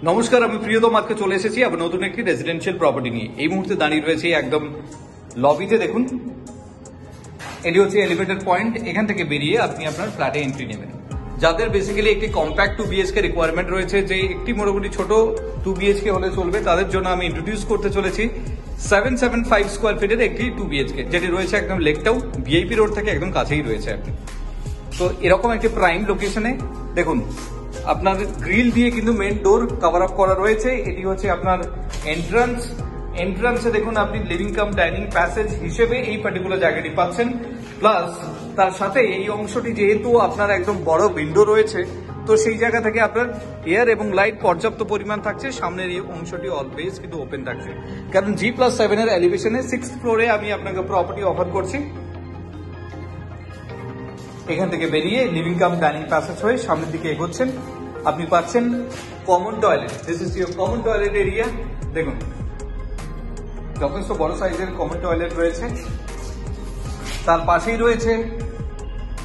নমস্কার, আমি প্রিয়তম আজকে চলে এসেছি আবার নতুন একটি রেসিডেন্সিয়াল প্রপার্টি নিয়ে। এই মুহূর্তে দাঁড়িয়ে রয়েছে একদম লবিতে। দেখুন, এটি হচ্ছে এলিভেটর পয়েন্ট। এখান থেকে বেরিয়ে আপনি আপনার ফ্ল্যাটে এন্ট্রি নেবেন। যাদের বেসিক্যালি একটি কম্প্যাক্ট 2 বিএচকে রিকোয়ারমেন্ট রয়েছে, যে একটি মোটামুটি ছোট 2 বিএচকে হলে চলবে, তাদের জন্য আমি ইন্ট্রোডিউস করতে চলেছি 775 স্কোয়ার ফিটের একটি 2 বিএচকে, যেটি রয়েছে একদম লেক টাউন, ভিআইপি রোড থেকে একদম কাছেই রয়েছে আপনি। তো এরকম একটি প্রাইম লোকেশনে দেখুন, আপনার গ্রিল দিয়ে কিন্তু মেন ডোর কভার আপ করা রয়েছে। এটি হচ্ছে আপনার এন্ট্রান্সে দেখুন আপনি লিভিং কাম ডাইনিং প্যাসেজ হিসেবে এই পার্টিকুলার জায়গাটি পাচ্ছেন। প্লাস তার সাথে এই অংশটি যেহেতু আপনার একদম বড় উইন্ডো রয়েছে, তো সেই জায়গা থেকে আপনার এয়ার এবং লাইট পর্যাপ্ত পরিমাণ থাকছে। সামনের এই অংশটি অলওয়েজ কিন্তু ওপেন থাকছে, কারণ G+7 এর এলিভেশনে 6th ফ্লোরে আমি আপনাকে প্রপার্টি অফার করছি। এখান থেকে বেরিয়ে লিভিং কাম ডাইনিং প্যাসেজ হয়ে সামনের দিকে এগোচ্ছেন, আপনি পাচ্ছেন common toilet. This is your common toilet area. দেখুন, যথেষ্ট বড় সাইজের কমন টয়লেট রয়েছে। তার পাশেই রয়েছে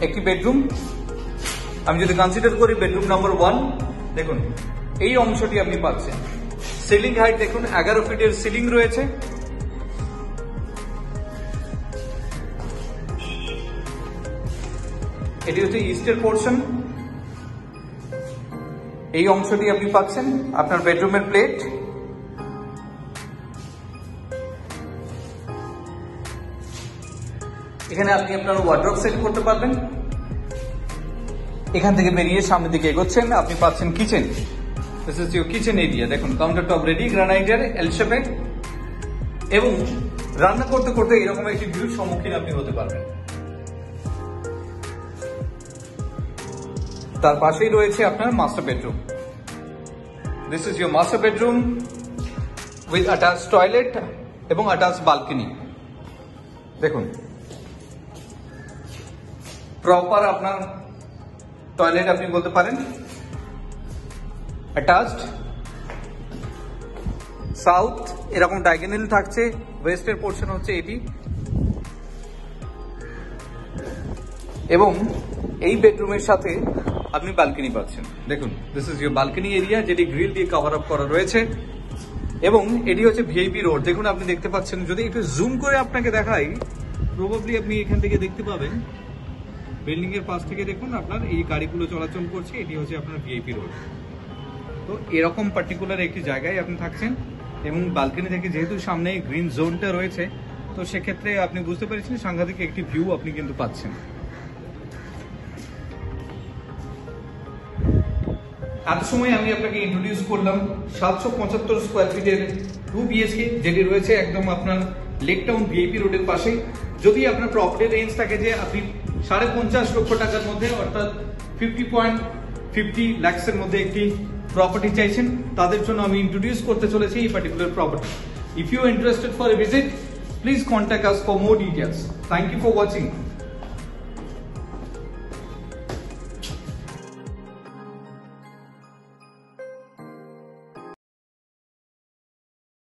একটি বেডরুম। আমি যদি কনসিডার করি বেডরুম নাম্বার 1, দেখুন এই অংশটি আপনি পাচ্ছেন। সিলিং হাইট দেখুন 11 ফিটের সিলিং রয়েছে। এটি হচ্ছে ইস্টের পোর্শন। এই অংশটি আপনি পাচ্ছেন আপনার বেডরুমের প্লেট। এখানে আপনি আপনার ওয়ার্ড্রপ সেট করতে পারবেন। এখান থেকে বেরিয়ে সামনের দিকে এগোচ্ছেন, আপনি পাচ্ছেন kitchen. This is your kitchen area. দেখুন, কাউন্টার টপ রেডি গ্রানাইটের এল শেপে, এবং রান্না করতে করতে এরকম একটি ভিউর সম্মুখীন আপনি হতে পারবেন। তার পাশেই রয়েছে আপনার master bedroom. This is your master bedroom with attach toilet এবং অ্যাটাচ বালকনি। দেখুন, প্রপার আপনার টয়লেট আপনি বলতে পারেন, অ্যাটাচড। সাউথ এরকম ডায়াগোনাল থাকছে, ওয়েস্টের পোর্শন হচ্ছে এটি, এবং এই বেডরুমের সাথে আপনি বালকনি পাচ্ছেন। দেখুন, this is your balcony area, যেটি গ্রিল দিয়ে কভার আপ করা রয়েছে, এবং এটি হচ্ছে ভিআইপি রোড। দেখুন, আপনি দেখতে পাচ্ছেন, যদি একটু জুম করে আপনাকে দেখাই, প্রবাবলি আপনি এখান থেকে দেখতে পাবেন বিল্ডিং এর পাশ থেকে দেখুন আপনার এই গাড়িগুলো চলাচল করছে। এটি হচ্ছে আপনার ভিআইপি রোড। তো এরকম পার্টিকুলার একটি জায়গায় আপনি থাকছেন, এবং বালকনি থেকে যেহেতু সামনে গ্রিন জোনটা রয়েছে, তো সেক্ষেত্রে আপনি বুঝতে পেরেছেন সাংঘাতিক একটি ভিউ আপনি কিন্তু পাচ্ছেন। এত সময় আমি আপনাকে ইন্ট্রোডিউস করলাম 775 স্কোয়ার ফিটের 2 বিএচকে, যেটি রয়েছে একদম আপনার লেক টাউন ভিআইপি রোডের পাশে। যদি আপনার প্রপার্টি রেঞ্জ থাকে যে আপনি 50.5 লক্ষ টাকার মধ্যে, অর্থাৎ 50.50 লাখসের মধ্যে একটি প্রপার্টি চাইছেন, তাদের জন্য আমি ইন্ট্রোডিউস করতে চলেছি এই particular property. If you interested for a visit, please contact us for more details. Thank you for watching.